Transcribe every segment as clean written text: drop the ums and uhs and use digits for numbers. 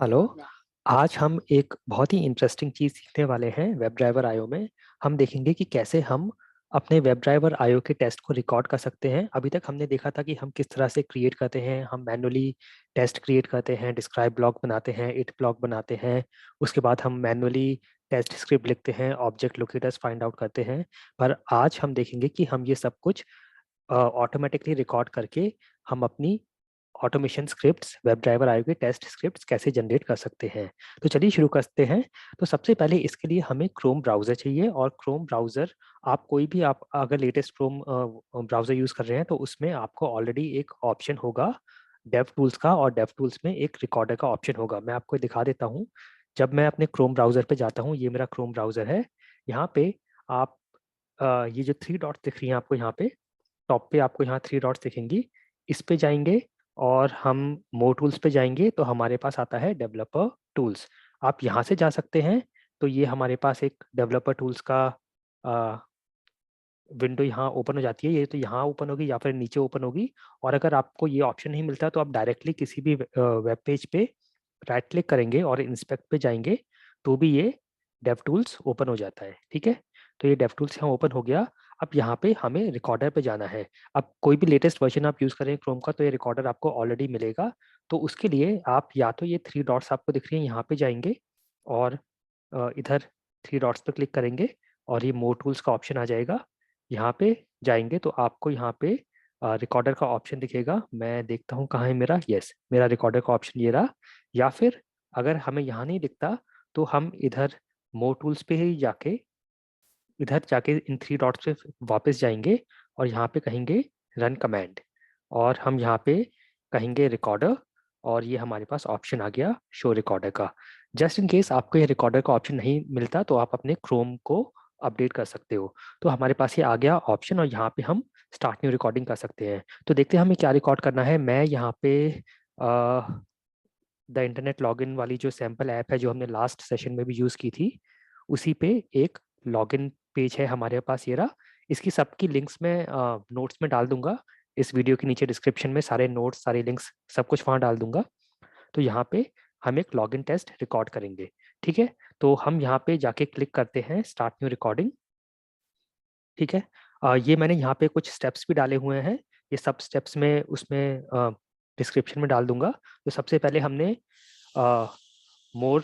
Hello. आज हम एक बहुत ही इंटरेस्टिंग चीज़ सीखने वाले हैं वेब ड्राइवर आईओ में। हम देखेंगे कि कैसे हम अपने वेब ड्राइवर आईओ के टेस्ट को रिकॉर्ड कर सकते हैं। अभी तक हमने देखा था कि हम किस तरह से क्रिएट करते हैं। हम मैनुअली टेस्ट क्रिएट करते हैं, डिस्क्राइब ब्लॉक बनाते हैं, इट ब्लॉक बनाते हैं। उसके बाद हम मैनुअली टेस्ट स्क्रिप्ट लिखते हैं, ऑब्जेक्ट लोकेटर्स फाइंड आउट करते हैं। पर आज हम देखेंगे कि हम ये सब कुछ ऑटोमेटिकली रिकॉर्ड करके हम अपनी automation scripts, web driver IO के टेस्ट स्क्रिप्ट्स कैसे जनरेट कर सकते हैं। तो चलिए शुरू करते हैं। तो सबसे पहले इसके लिए हमें क्रोम ब्राउज़र चाहिए, और क्रोम ब्राउज़र आप कोई भी, आप अगर लेटेस्ट क्रोम ब्राउज़र यूज़ कर रहे हैं तो उसमें आपको ऑलरेडी एक ऑप्शन होगा डेव टूल्स का, और डेव टूल्स में एक रिकॉर्डर का ऑप्शन होगा। मैं आपको दिखा देता हूँ। जब मैं अपने क्रोम ब्राउज़र पे जाता हूँ, ये मेरा क्रोम ब्राउज़र है। यहाँ पे आप ये जो थ्री डॉट्स दिख रही हैं आपको, यहाँ पे टॉप पे आपको यहाँ थ्री डॉट्स दिखेंगी, इस पे जाएंगे और हम मोर टूल्स पे जाएंगे तो हमारे पास आता है डेवलपर टूल्स। आप यहाँ से जा सकते हैं। तो ये हमारे पास एक डेवलपर टूल्स का विंडो यहाँ ओपन हो जाती है। ये तो यहाँ ओपन होगी या फिर नीचे ओपन होगी। और अगर आपको ये ऑप्शन नहीं मिलता तो आप डायरेक्टली किसी भी वेब पेज पे राइट क्लिक करेंगे और इंस्पेक्ट पे जाएंगे तो भी ये डेव टूल्स ओपन हो जाता है। ठीक है, तो ये डेव टूल्स यहाँ ओपन हो गया। अब यहाँ पे हमें रिकॉर्डर पे जाना है। अब कोई भी लेटेस्ट वर्जन आप यूज़ करें क्रोम का तो ये रिकॉर्डर आपको ऑलरेडी मिलेगा। तो उसके लिए आप या तो ये थ्री डॉट्स आपको दिख रही हैं, यहाँ पे जाएंगे और इधर थ्री डॉट्स पे क्लिक करेंगे और ये मोर टूल्स का ऑप्शन आ जाएगा। यहाँ पे जाएंगे तो आपको यहाँ पे रिकॉर्डर का ऑप्शन दिखेगा। मैं देखता हूँ कहाँ है मेरा, यस, मेरा रिकॉर्डर का ऑप्शन ये रहा। या फिर अगर हमें यहाँ नहीं दिखता तो हम इधर मोर टूल्स पे ही जाके, इधर जाके इन थ्री डॉट्स पे वापस जाएंगे और यहाँ पे कहेंगे रन कमांड, और हम यहाँ पे कहेंगे रिकॉर्डर, और ये हमारे पास ऑप्शन आ गया शो रिकॉर्डर का। जस्ट इन केस आपको ये रिकॉर्डर का ऑप्शन नहीं मिलता तो आप अपने क्रोम को अपडेट कर सकते हो। तो हमारे पास ये आ गया ऑप्शन, और यहाँ पे हम स्टार्ट न्यू रिकॉर्डिंग कर सकते हैं। तो देखते हैं हमें क्या रिकॉर्ड करना है। मैं यहाँ पे द इंटरनेट लॉगिन वाली जो सैम्पल ऐप है जो हमने लास्ट सेशन में भी यूज़ की थी, उसी पे एक लॉगिन पेज है हमारे पास, ये रहा। इसकी सबकी लिंक्स मैं नोट्स में डाल दूंगा। इस वीडियो के नीचे डिस्क्रिप्शन में सारे नोट्स, सारे लिंक्स, सब कुछ वहाँ डाल दूंगा। तो यहाँ पे हम एक लॉगिन टेस्ट रिकॉर्ड करेंगे। ठीक है, तो हम यहाँ पे जाके क्लिक करते हैं स्टार्ट न्यू रिकॉर्डिंग। ठीक है, ये मैंने यहाँ पे कुछ स्टेप्स भी डाले हुए हैं। ये सब स्टेप्स में उसमें डिस्क्रिप्शन में डाल दूंगा। तो सबसे पहले हमने मोर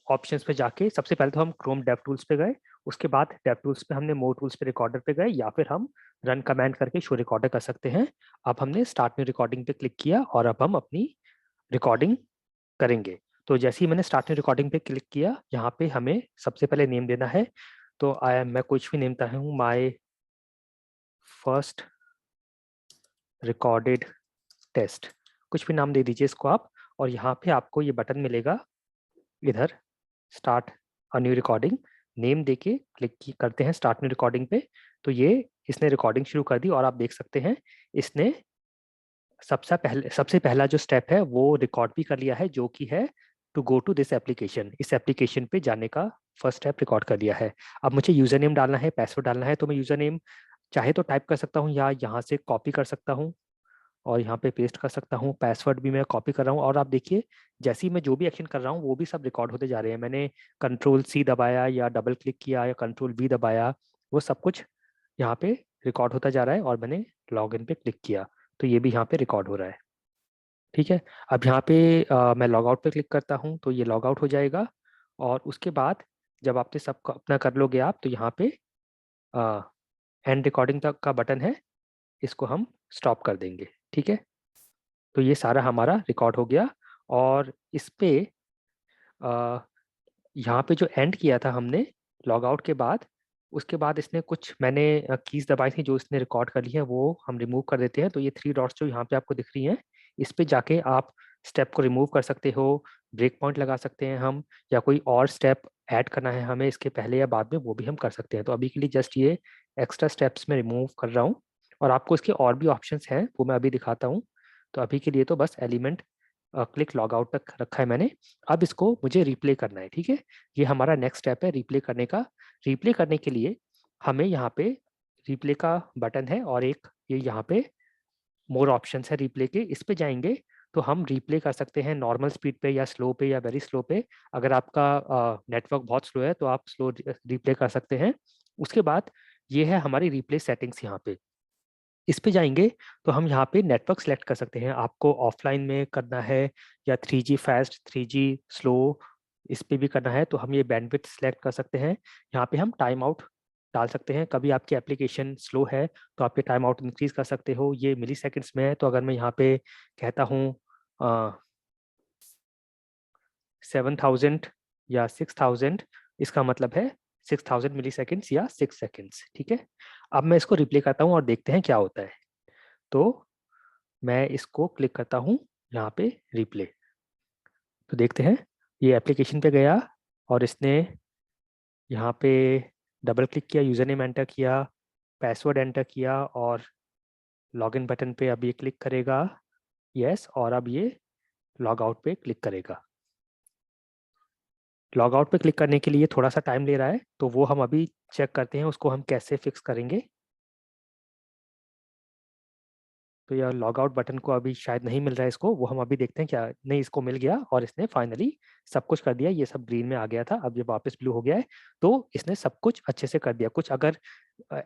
ऑप्शंस पे जाके, सबसे पहले तो हम क्रोम डेव टूल्स पे गए, उसके बाद डेव टूल्स पे हमने मोर टूल्स पे रिकॉर्डर पे गए, या फिर हम रन कमांड करके शो रिकॉर्डर कर सकते हैं। अब हमने स्टार्ट न्यू रिकॉर्डिंग पे क्लिक किया और अब हम अपनी रिकॉर्डिंग करेंगे। तो जैसे ही मैंने स्टार्ट न्यू रिकॉर्डिंग पे क्लिक किया, यहाँ पे हमें सबसे पहले नेम देना है। तो मैं कुछ भी नेम देता हूँ, माई फर्स्ट रिकॉर्डेड टेस्ट, कुछ भी नाम दे दीजिए इसको आप। और यहाँ पे आपको ये बटन मिलेगा इधर, start a new recording. Name देके क्लिक करते हैं स्टार्ट न्यू रिकॉर्डिंग पे। तो ये इसने रिकॉर्डिंग शुरू कर दी, और आप देख सकते हैं इसने सबसे पहला जो स्टेप है वो रिकॉर्ड भी कर लिया है, जो कि है to go to this application. इस एप्लीकेशन पे जाने का फर्स्ट स्टेप रिकॉर्ड कर लिया है। अब मुझे यूजर नेम डालना है, पासवर्ड डालना है। तो मैं यूजर नेम चाहे तो टाइप कर सकता हूँ या यहाँ से कॉपी कर सकता हूँ और यहाँ पे पेस्ट कर सकता हूँ। पासवर्ड भी मैं कॉपी कर रहा हूँ, और आप देखिए जैसे ही मैं जो भी एक्शन कर रहा हूँ वो भी सब रिकॉर्ड होते जा रहे हैं। मैंने कंट्रोल सी दबाया या डबल क्लिक किया या कंट्रोल वी दबाया, वो सब कुछ यहाँ पे रिकॉर्ड होता जा रहा है। और मैंने लॉग इन पे क्लिक किया तो ये भी यहाँ पे रिकॉर्ड हो रहा है। ठीक है, अब यहाँ पे मैं लॉग आउट पे क्लिक करता हूँ तो ये लॉग आउट हो जाएगा। और उसके बाद जब आपने सब अपना कर लोगे आप, तो यहाँ पे एंड रिकॉर्डिंग तक का बटन है, इसको हम स्टॉप कर देंगे। ठीक है, तो ये सारा हमारा रिकॉर्ड हो गया। और इस पे अ, यहाँ पे जो एंड किया था हमने लॉग आउट के बाद, उसके बाद इसने कुछ, मैंने कीज दबाई थी जो इसने रिकॉर्ड कर ली है, वो हम रिमूव कर देते हैं। तो ये थ्री डॉट्स जो यहाँ पे आपको दिख रही हैं, इस पे जाके आप स्टेप को रिमूव कर सकते हो, ब्रेक पॉइंट लगा सकते हैं हम, या कोई और स्टेप ऐड करना है हमें इसके पहले या बाद में, वो भी हम कर सकते हैं। तो अभी के लिए जस्ट ये एक्स्ट्रा स्टेप्स में रिमूव कर रहा हूँ, और आपको इसके और भी ऑप्शंस हैं वो मैं अभी दिखाता हूँ। तो अभी के लिए तो बस एलिमेंट क्लिक लॉग आउट तक रखा है मैंने। अब इसको मुझे रिप्ले करना है। ठीक है, ये हमारा नेक्स्ट स्टेप है रिप्ले करने का। रिप्ले करने के लिए हमें यहाँ पे रिप्ले का बटन है, और एक ये यहाँ पे मोर ऑप्शंस है रिप्ले के, इस पे जाएंगे तो हम रिप्ले कर सकते हैं नॉर्मल स्पीड पे या स्लो पे या वेरी स्लो पे। अगर आपका नेटवर्क बहुत स्लो है तो आप स्लो रिप्ले कर सकते हैं। उसके बाद ये है हमारी रिप्ले सेटिंग्स। यहाँ पे इस पे जाएंगे तो हम यहाँ पे नेटवर्क सेलेक्ट कर सकते हैं। आपको ऑफलाइन में करना है या 3G फास्ट, 3G स्लो, इस पे भी करना है तो हम ये बैंडविड्थ सेलेक्ट कर सकते हैं। यहाँ पे हम टाइम आउट डाल सकते हैं। कभी आपकी एप्लीकेशन स्लो है तो आप ये टाइम आउट इंक्रीज कर सकते हो। ये मिली सेकेंड्स में है, तो अगर मैं यहाँ पे कहता हूँ 7000 या 6000, इसका मतलब है 6000 मिली सेकेंड्स या 6 सेकेंड्स। ठीक है, अब मैं इसको रिप्ले करता हूँ और देखते हैं क्या होता है। तो मैं इसको क्लिक करता हूँ यहाँ पे रिप्ले, तो देखते हैं ये एप्लीकेशन पे गया और इसने यहाँ पे डबल क्लिक किया, यूज़र नेम एंटर किया, पासवर्ड एंटर किया और लॉगिन बटन पे अब ये क्लिक करेगा, यस, और अब ये लॉग आउट पे क्लिक करेगा। लॉग आउट पे क्लिक करने के लिए थोड़ा सा टाइम ले रहा है, तो वो हम अभी चेक करते हैं उसको हम कैसे फिक्स करेंगे। तो यह लॉग आउट बटन को अभी शायद नहीं मिल रहा है इसको, वो हम अभी देखते हैं। क्या नहीं, इसको मिल गया और इसने फाइनली सब कुछ कर दिया। ये सब ग्रीन में आ गया था, अब ये वापस ब्लू हो गया है। तो इसने सब कुछ अच्छे से कर दिया। कुछ अगर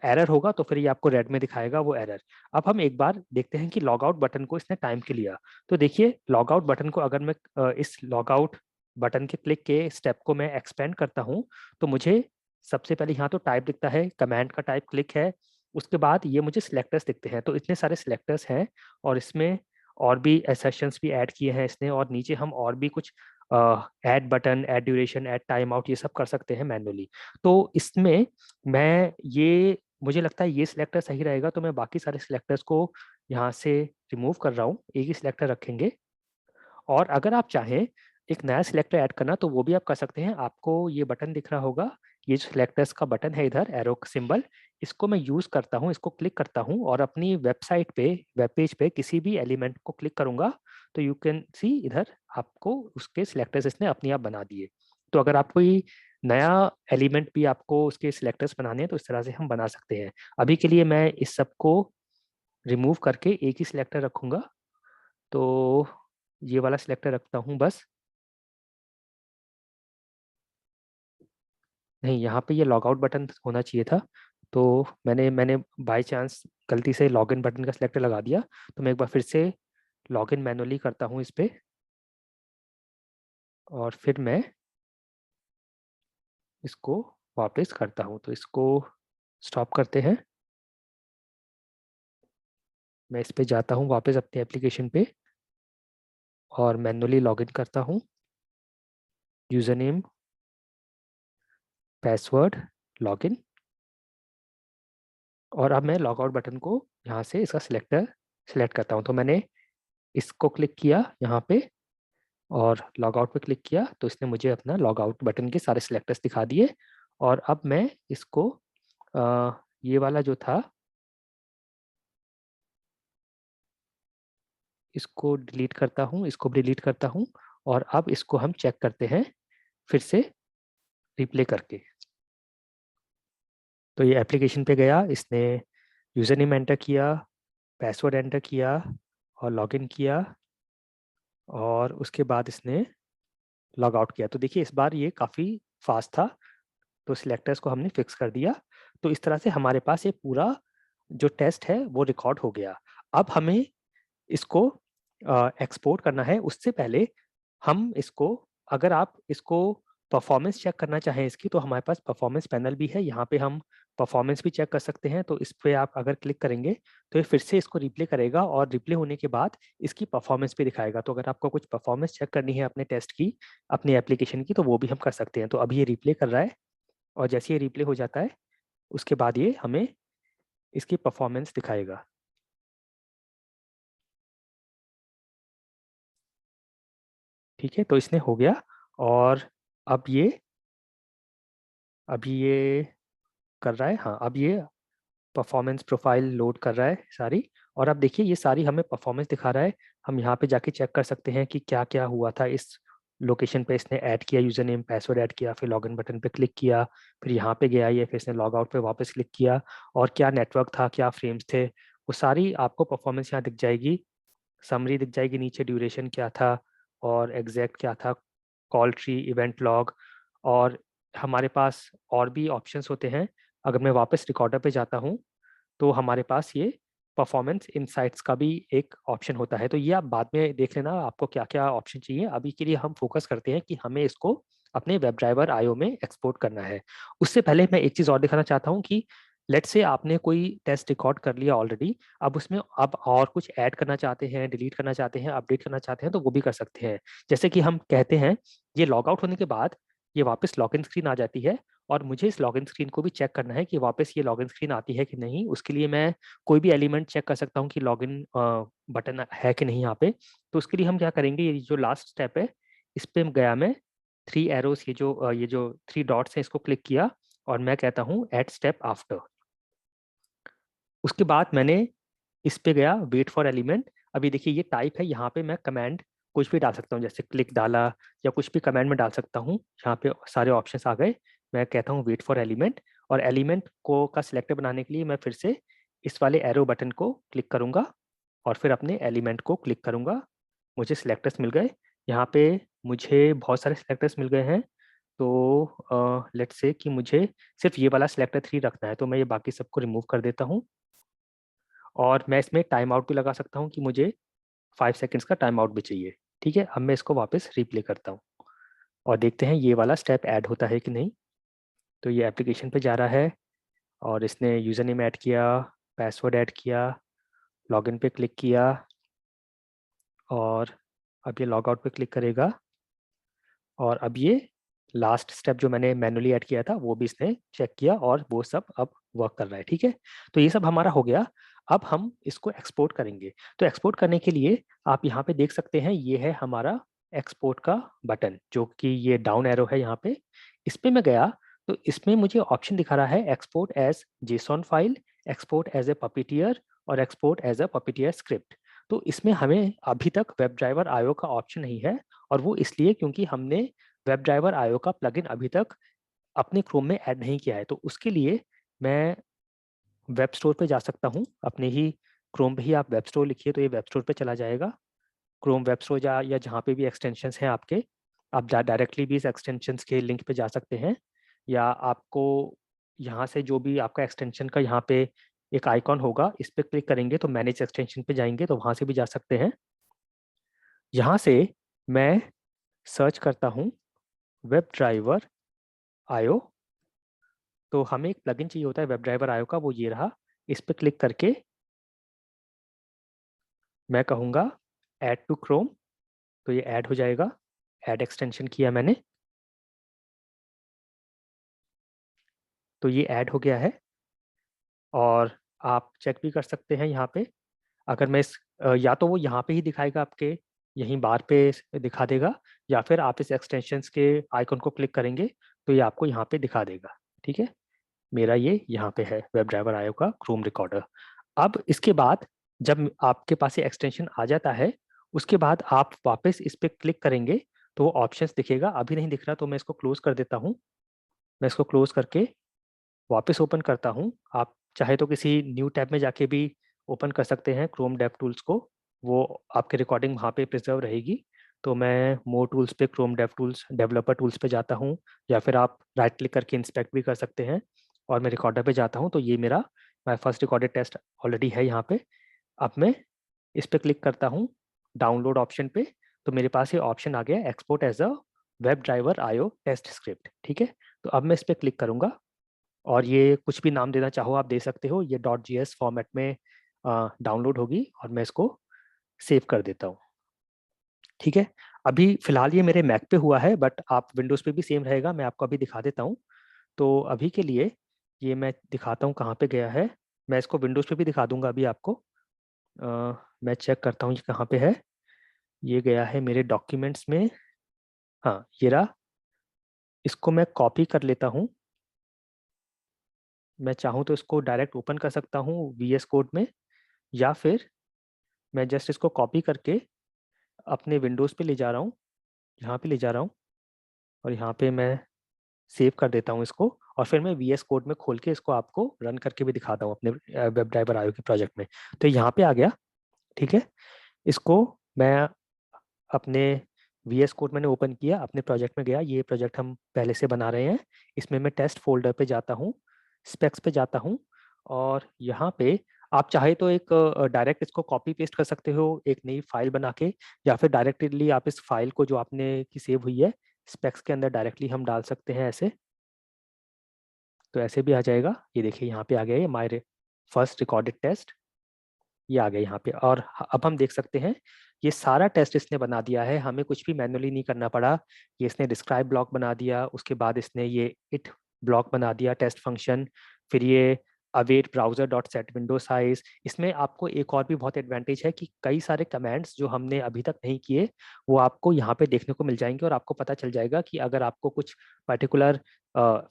एरर होगा तो फिर ये आपको रेड में दिखाएगा वो एरर। अब हम एक बार देखते हैं कि लॉग आउट बटन को इसने टाइम के लिया। तो देखिए लॉग आउट बटन को अगर मैं इस लॉग आउट बटन के क्लिक के स्टेप को मैं एक्सपेंड करता हूँ तो मुझे सबसे पहले यहाँ तो टाइप दिखता है, कमांड का टाइप क्लिक है। उसके बाद ये मुझे सिलेक्टर्स दिखते हैं, तो इतने सारे सिलेक्टर्स हैं और इसमें और भी एसेशंस भी ऐड किए हैं इसने। और नीचे हम और भी कुछ add button, add duration, add time out, ये सब कर सकते हैं मैन्युअली। तो इसमें मैं ये मुझे लगता है ये सिलेक्टर सही रहेगा, तो मैं बाकी सारे सिलेक्टर्स को यहाँ से रिमूव कर रहा हूँ, एक ही सिलेक्टर रखेंगे। और अगर आप चाहें एक नया सिलेक्टर ऐड करना तो वो भी आप कर सकते हैं। आपको ये बटन दिख रहा होगा, ये जो सिलेक्टर्स का बटन है इधर एरो सिंबल, इसको मैं यूज करता हूँ, इसको क्लिक करता हूँ और अपनी वेबसाइट पे, वेब पेज पे किसी भी एलिमेंट को क्लिक करूंगा तो यू कैन सी इधर आपको उसके सिलेक्टर्स इसने अपने आप बना दिए। तो अगर आप कोई नया एलिमेंट भी आपको उसके सिलेक्टर्स बनाने हैं तो इस तरह से हम बना सकते हैं। अभी के लिए मैं इस सब को रिमूव करके एक ही सिलेक्टर रखूंगा, तो ये वाला सिलेक्टर रखता हूँ बस। नहीं, यहाँ पे ये लॉग आउट बटन होना चाहिए था, तो मैंने बाय चांस गलती से लॉगिन बटन का सिलेक्टर लगा दिया। तो मैं एक बार फिर से लॉगिन मैनुअली करता हूँ इस पे और फिर मैं इसको वापस करता हूँ। तो इसको स्टॉप करते हैं, मैं इस पे जाता हूँ वापस अपने एप्लीकेशन पे और मैनुअली लॉगिन करता हूँ, यूज़र नेम, पासवर्ड, लॉगिन। और अब मैं लॉग आउट बटन को यहाँ से इसका सिलेक्टर सिलेक्ट करता हूँ। तो मैंने इसको क्लिक किया यहाँ पे और लॉग आउट पे क्लिक किया तो इसने मुझे अपना लॉग आउट बटन के सारे सिलेक्टर्स दिखा दिए। और अब मैं इसको ये वाला जो था इसको डिलीट करता हूँ, इसको भी डिलीट करता हूँ। और अब इसको हम चेक करते हैं फिर से रिप्ले करके। तो ये एप्लीकेशन पे गया, इसने यूज़र नेम एंटर किया, पासवर्ड एंटर किया और लॉगिन किया और उसके बाद इसने लॉग आउट किया। तो देखिए इस बार ये काफ़ी फास्ट था, तो सिलेक्टर्स को हमने फिक्स कर दिया। तो इस तरह से हमारे पास ये पूरा जो टेस्ट है वो रिकॉर्ड हो गया। अब हमें इसको एक्सपोर्ट करना है। उससे पहले हम इसको, अगर आप इसको परफॉर्मेंस चेक करना चाहें इसकी, तो हमारे पास परफॉर्मेंस पैनल भी है। यहाँ पे हम परफॉर्मेंस भी चेक कर सकते हैं। तो इस पे आप अगर क्लिक करेंगे तो ये फिर से इसको रिप्ले करेगा और रिप्ले होने के बाद इसकी परफॉर्मेंस भी दिखाएगा। तो अगर आपको कुछ परफॉर्मेंस चेक करनी है अपने टेस्ट की, अपनी एप्लीकेशन की, तो वो भी हम कर सकते हैं। तो अभी ये रिप्ले कर रहा है और जैसे ये रिप्ले हो जाता है उसके बाद ये हमें इसकी परफॉर्मेंस दिखाएगा। ठीक है, तो इसने हो गया और अब ये अभी ये कर रहा है। हाँ, अब ये परफॉर्मेंस प्रोफाइल लोड कर रहा है सारी। और अब देखिए ये सारी हमें परफॉर्मेंस दिखा रहा है। हम यहाँ पे जाके चेक कर सकते हैं कि क्या क्या हुआ था। इस लोकेशन पे इसने ऐड किया, यूजर नेम पासवर्ड ऐड किया, फिर लॉगिन बटन पे क्लिक किया, फिर यहाँ पे गया ये, फिर इसने लॉग आउट पे वापस क्लिक किया और क्या नेटवर्क था, क्या फ्रेम्स थे, वो सारी आपको परफॉर्मेंस यहाँ दिख जाएगी। समरी दिख जाएगी नीचे, ड्यूरेशन क्या था और एग्जैक्ट क्या था, कॉल ट्री, इवेंट लॉग, और हमारे पास और भी ऑप्शंस होते हैं। अगर मैं वापस रिकॉर्डर पे जाता हूँ तो हमारे पास ये परफॉर्मेंस इनसाइट्स का भी एक ऑप्शन होता है। तो ये आप बाद में देख लेना आपको क्या क्या ऑप्शन चाहिए। अभी के लिए हम फोकस करते हैं कि हमें इसको अपने वेब ड्राइवर आईओ में एक्सपोर्ट करना है। उससे पहले मैं एक चीज़ और दिखाना चाहता हूँ कि लेट्स से आपने कोई टेस्ट रिकॉर्ड कर लिया ऑलरेडी, अब उसमें अब और कुछ ऐड करना चाहते हैं, डिलीट करना चाहते हैं, अपडेट करना चाहते हैं, तो वो भी कर सकते हैं। जैसे कि हम कहते हैं ये लॉग आउट होने के बाद ये वापस लॉगिन स्क्रीन आ जाती है, और मुझे इस लॉगिन स्क्रीन को भी चेक करना है कि वापस ये लॉगिन स्क्रीन आती है कि नहीं। उसके लिए मैं कोई भी एलिमेंट चेक कर सकता हूँ कि लॉगिन बटन है कि नहीं यहाँ पे। तो उसके लिए हम क्या करेंगे, ये जो लास्ट स्टेप है इस पे गया मैं, थ्री एरोस, ये जो थ्री डॉट्स हैं इसको क्लिक किया और मैं कहता हूँ एट स्टेप आफ्टर। उसके बाद मैंने इस पे गया वेट फॉर एलिमेंट। अभी देखिए ये टाइप है, यहाँ पे मैं कमांड कुछ भी डाल सकता हूँ, जैसे क्लिक डाला या कुछ भी कमांड में डाल सकता हूँ। यहाँ पे सारे ऑप्शंस आ गए। मैं कहता हूँ वेट फॉर एलिमेंट, और एलिमेंट को का सिलेक्टर बनाने के लिए मैं फिर से इस वाले एरो बटन को क्लिक करूंगा और फिर अपने एलिमेंट को क्लिक करूंगा। मुझे सिलेक्टर्स मिल गए। यहाँ पे मुझे बहुत सारे सिलेक्टर्स मिल गए हैं। तो लेट्स से कि मुझे सिर्फ ये वाला सिलेक्टर 3 रखना है, तो मैं ये बाकी सबको रिमूव कर देता हूँ। और मैं इसमें टाइम आउट भी लगा सकता हूँ कि मुझे 5 सेकेंड्स का टाइम आउट भी चाहिए। ठीक है, अब मैं इसको वापस रिप्ले करता हूँ और देखते हैं ये वाला स्टेप ऐड होता है कि नहीं। तो ये एप्लीकेशन पे जा रहा है और इसने यूज़र नेम ऐड किया, पासवर्ड ऐड किया, लॉगिन पे क्लिक किया, और अब ये लॉग आउट पे क्लिक करेगा। और अब ये लास्ट स्टेप जो मैंने मैनुअली ऐड किया था वो भी इसने चेक किया और वो सब अब वर्क कर रहा है। ठीक है, तो ये सब हमारा हो गया। अब हम इसको एक्सपोर्ट करेंगे। तो एक्सपोर्ट करने के लिए आप यहाँ पे देख सकते हैं, ये है हमारा एक्सपोर्ट का बटन, जो कि ये डाउन एरो है यहाँ पे। इस पे मैं गया तो इसमें मुझे ऑप्शन दिखा रहा है export as JSON file, export as a Puppeteer और export as a Puppeteer script. तो इसमें हमें अभी तक वेब ड्राइवर आईओ का ऑप्शन नहीं है, और वो इसलिए क्योंकि हमने वेब ड्राइवर आईओ का प्लगइन अभी तक अपने क्रोम में ऐड नहीं किया है। तो उसके लिए मैं वेब स्टोर पे जा सकता हूँ, अपने ही क्रोम पे ही आप वेब स्टोर लिखिए तो ये वेब स्टोर पे चला जाएगा। क्रोम वेब स्टोर या जहाँ पे भी एक्सटेंशंस हैं आपके, आप डायरेक्टली भी इस एक्सटेंशंस के लिंक पे जा सकते हैं, या आपको यहाँ से जो भी आपका एक्सटेंशन का यहाँ पे एक आइकॉन होगा इस पे क्लिक करेंगे तो मैनेज एक्सटेंशन पे जाएंगे तो वहाँ से भी जा सकते हैं। यहाँ से मैं सर्च करता हूँ वेब ड्राइवर आईओ। तो हमें एक प्लगइन चाहिए होता है वेब ड्राइवर आईओ का, वो ये रहा। इस पे क्लिक करके मैं कहूँगा ऐड टू क्रोम, तो ये ऐड हो जाएगा। ऐड एक्सटेंशन किया मैंने, तो ये ऐड हो गया है। और आप चेक भी कर सकते हैं यहाँ पे, अगर मैं या तो वो यहाँ पे ही दिखाएगा आपके यहीं बार पे दिखा देगा, या फिर आप इस एक्सटेंशंस के आइकन को क्लिक करेंगे तो ये आपको यहाँ पे दिखा देगा। ठीक है, मेरा ये यहाँ पे है वेब ड्राइवर आईओ का क्रोम रिकॉर्डर। अब इसके बाद जब आपके पास ये एक्सटेंशन आ जाता है, उसके बाद आप वापस इस पे क्लिक करेंगे तो वो ऑप्शंस दिखेगा। अभी नहीं दिख रहा तो मैं इसको क्लोज कर देता हूँ। मैं इसको क्लोज करके वापस ओपन करता हूँ। आप चाहे तो किसी न्यू टैब में जाके भी ओपन कर सकते हैं क्रोम डेव टूल्स को, वो आपकी रिकॉर्डिंग वहाँ पे प्रिजर्व रहेगी। तो मैं मोर टूल्स पे Chrome dev tools developer tools पे जाता हूँ, या फिर आप राइट क्लिक करके इंस्पेक्ट भी कर सकते हैं, और मैं रिकॉर्डर पे जाता हूँ। तो ये मेरा my first recorded test already है यहाँ पे। अब मैं इस पे क्लिक करता हूँ डाउनलोड ऑप्शन पे, तो मेरे पास ये ऑप्शन आ गया export as a web driver IO test script. ठीक है, तो अब मैं इस पे क्लिक करूँगा और ये कुछ भी नाम देना चाहो आप दे सकते हो। ये .js फॉर्मेट में डाउनलोड होगी और मैं इसको सेव कर देता हूँ। ठीक है, अभी फिलहाल ये मेरे मैक पे हुआ है, बट आप विंडोज़ पे भी सेम रहेगा। मैं आपको अभी दिखा देता हूँ। तो अभी के लिए ये मैं दिखाता हूँ कहाँ पे गया है। मैं इसको विंडोज़ पे भी दिखा दूंगा अभी आपको। मैं चेक करता हूँ ये कहाँ पे है। ये गया है मेरे डॉक्यूमेंट्स में। हाँ, ये रहा। इसको मैं कॉपी कर लेता हूँ। मैं चाहूँ तो इसको डायरेक्ट ओपन कर सकता हूँ VS कोड में, या फिर मैं जस्ट इसको कॉपी करके अपने विंडोज़ पे ले जा रहा हूँ, यहाँ पे ले जा रहा हूँ, और यहाँ पे मैं सेव कर देता हूँ इसको। और फिर मैं VS कोड में खोल के इसको आपको रन करके भी दिखाता हूँ अपने वेब ड्राइवर आईओ के प्रोजेक्ट में। तो यहाँ पे आ गया। ठीक है, इसको मैं अपने VS कोड मैंने ओपन किया, अपने प्रोजेक्ट में गया, ये प्रोजेक्ट हम पहले से बना रहे हैं। इसमें मैं टेस्ट फोल्डर पे जाता हूँ, स्पेक्स पे जाता हूँ, और यहाँ पे आप चाहे तो एक डायरेक्ट इसको कॉपी पेस्ट कर सकते हो एक नई फाइल बना के, या फिर डायरेक्टली आप इस फाइल को जो आपने की सेव हुई है स्पेक्स के अंदर डायरेक्टली हम डाल सकते हैं ऐसे। तो ऐसे भी आ जाएगा, ये देखिए यहाँ पे आ गया ये माय फर्स्ट रिकॉर्डेड टेस्ट, ये आ गया यहाँ पे। और अब हम देख सकते हैं ये सारा टेस्ट इसने बना दिया है, हमें कुछ भी मैन्युअली नहीं करना पड़ा। ये इसने डिस्क्राइब ब्लॉक बना दिया, उसके बाद इसने ये इट ब्लॉक बना दिया टेस्ट फंक्शन, फिर ये await browser dot set window size. इसमें आपको एक और भी बहुत एडवांटेज है कि कई सारे कमांड्स जो हमने अभी तक नहीं किए वो आपको यहाँ पे देखने को मिल जाएंगे, और आपको पता चल जाएगा कि अगर आपको कुछ पर्टिकुलर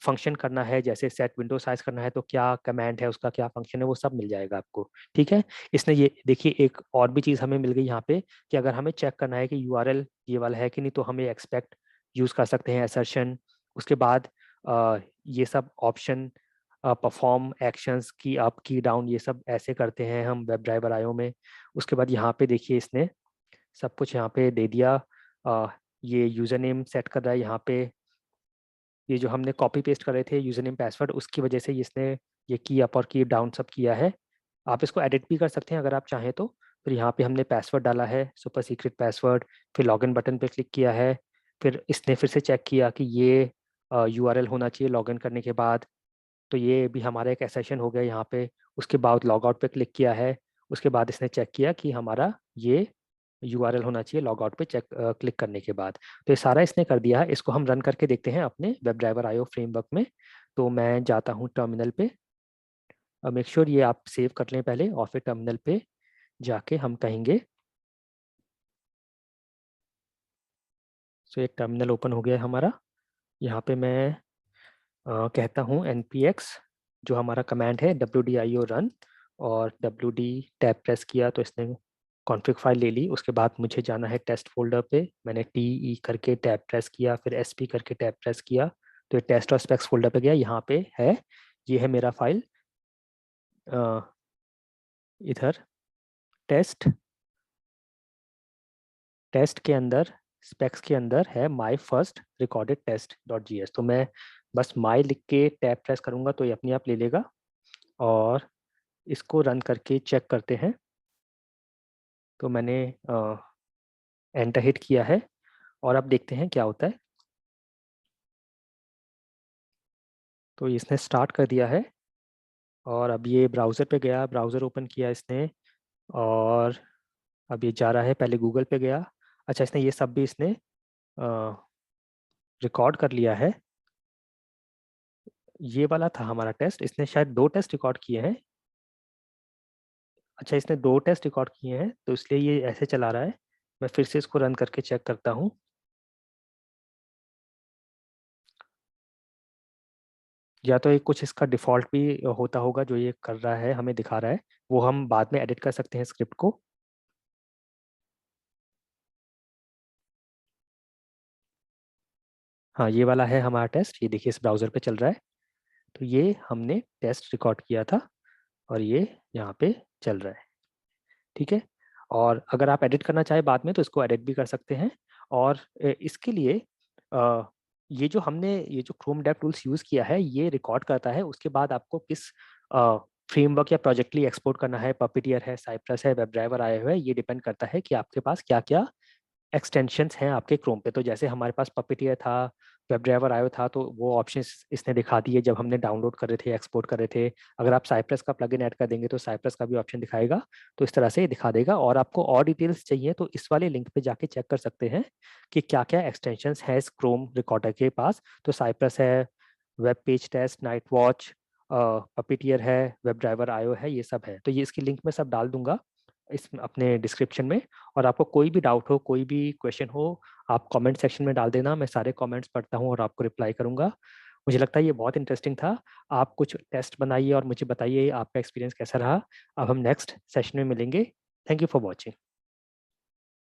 फंक्शन करना है, जैसे सेट विंडो साइज करना है, तो क्या कमांड है, उसका क्या फंक्शन है, वो सब मिल जाएगा आपको। ठीक है। इसने ये देखिए एक और भी चीज़ हमें मिल गई यहाँ पे कि अगर हमें चेक करना है कि यूआरएल ये वाला है कि नहीं, तो हमें एक्सपेक्ट यूज़ कर सकते हैं, असर्शन। उसके बाद ये सब ऑप्शन, परफॉर्म एक्शंस की अप की डाउन, ये सब ऐसे करते हैं हम वेब ड्राइवर आईओ में। उसके बाद यहाँ पे देखिए इसने सब कुछ यहाँ पे दे दिया। ये यूज़र नेम सेट कर रहा है यहाँ पे, ये जो हमने कॉपी पेस्ट कर रहे थे यूज़र नेम पासवर्ड, उसकी वजह से इसने ये की अप और की डाउन सब किया है। आप इसको एडिट भी कर सकते हैं अगर आप चाहें तो। फिर यहाँ पे हमने पासवर्ड डाला है, सुपर सीक्रेट पासवर्ड, फिर लॉगिन बटन पे क्लिक किया है, फिर इसने फिर से चेक किया कि ये यूआरएल होना चाहिए लॉगिन करने के बाद, तो ये भी हमारा एक एसेशन हो गया यहाँ पे। उसके बाद लॉग आउट पे क्लिक किया है, उसके बाद इसने चेक किया कि हमारा ये यूआरएल होना चाहिए लॉग आउट पे चेक क्लिक करने के बाद। तो ये सारा इसने कर दिया है। इसको हम रन करके देखते हैं अपने वेब ड्राइवर आईओ फ्रेमवर्क में। तो मैं जाता हूँ टर्मिनल पे, मेक श्योर ये आप सेव कर लें पहले, और फिर टर्मिनल पे जाके हम कहेंगे। सो एक टर्मिनल ओपन हो गया है हमारा। यहाँ पे मैं कहता हूँ npx, जो हमारा कमांड है wdio रन, और wd टैब प्रेस किया तो इसने कॉन्फ़िग फाइल ले ली। उसके बाद मुझे जाना है टेस्ट फोल्डर पे, मैंने te करके टैब प्रेस किया, फिर sp करके टैब प्रेस किया, तो ये टेस्ट और स्पेक्स फोल्डर पे गया। यहाँ पे है, ये है मेरा फाइल, इधर टेस्ट, टेस्ट के अंदर स्पेक्स के अंदर है my first recorded test dot JS. तो मैं बस माय लिख के टैब प्रेस करूँगा तो ये अपने आप ले लेगा, और इसको रन करके चेक करते हैं। तो मैंने एंटर हिट किया है, और अब देखते हैं क्या होता है। तो इसने स्टार्ट कर दिया है, और अब ये ब्राउज़र पे गया, ब्राउज़र ओपन किया इसने, और अब ये जा रहा है, पहले गूगल पे गया। अच्छा, इसने ये सब भी इसने रिकॉर्ड कर लिया है। ये वाला था हमारा टेस्ट, इसने शायद 2 टेस्ट रिकॉर्ड किए हैं। अच्छा, इसने 2 टेस्ट रिकॉर्ड किए हैं, तो इसलिए ये ऐसे चला रहा है। मैं फिर से इसको रन करके चेक करता हूँ। या तो ये कुछ इसका डिफ़ॉल्ट भी होता होगा जो ये कर रहा है, हमें दिखा रहा है, वो हम बाद में एडिट कर सकते हैं स्क्रिप्ट को। हाँ, ये वाला है हमारा टेस्ट, ये देखिए इस ब्राउज़र पे चल रहा है। तो ये हमने टेस्ट रिकॉर्ड किया था, और ये यहाँ पे चल रहा है। ठीक है। और अगर आप एडिट करना चाहें बाद में तो इसको एडिट भी कर सकते हैं। और इसके लिए ये जो हमने ये जो क्रोम डेव टूल्स यूज़ किया है, ये रिकॉर्ड करता है उसके बाद आपको किस फ्रेमवर्क या प्रोजेक्ट लिए एक्सपोर्ट करना है, पपीटियर है, साइप्रस है, वेब ड्राइवर आया हुआ है, ये डिपेंड करता है कि आपके पास क्या क्या एक्सटेंशंस हैं आपके क्रोम पे। तो जैसे हमारे पास पपीटियर था, वेब ड्राइवर आयो था, तो वो ऑप्शंस इसने दिखा दिए जब हमने डाउनलोड कर रहे थे, एक्सपोर्ट कर रहे थे। अगर आप साइप्रस का प्लगइन ऐड कर देंगे तो साइप्रस का भी ऑप्शन दिखाएगा। तो इस तरह से ये दिखा देगा। और आपको और डिटेल्स चाहिए तो इस वाले लिंक पे जाके चेक कर सकते हैं कि क्या क्या एक्सटेंशंस है इस क्रोम रिकॉर्डर के पास। तो साइप्रस है, web page test, night watch, Puppeteer है, वेब ड्राइवर आयो है, ये सब है। तो ये इसकी लिंक में सब डाल दूंगा इस अपने डिस्क्रिप्शन में। और आपको कोई भी डाउट हो, कोई भी क्वेश्चन हो, आप कमेंट सेक्शन में डाल देना, मैं सारे कमेंट्स पढ़ता हूँ और आपको रिप्लाई करूँगा। मुझे लगता है ये बहुत इंटरेस्टिंग था। आप कुछ टेस्ट बनाइए और मुझे बताइए आपका एक्सपीरियंस कैसा रहा। अब हम नेक्स्ट सेशन में मिलेंगे। Thank you for watching.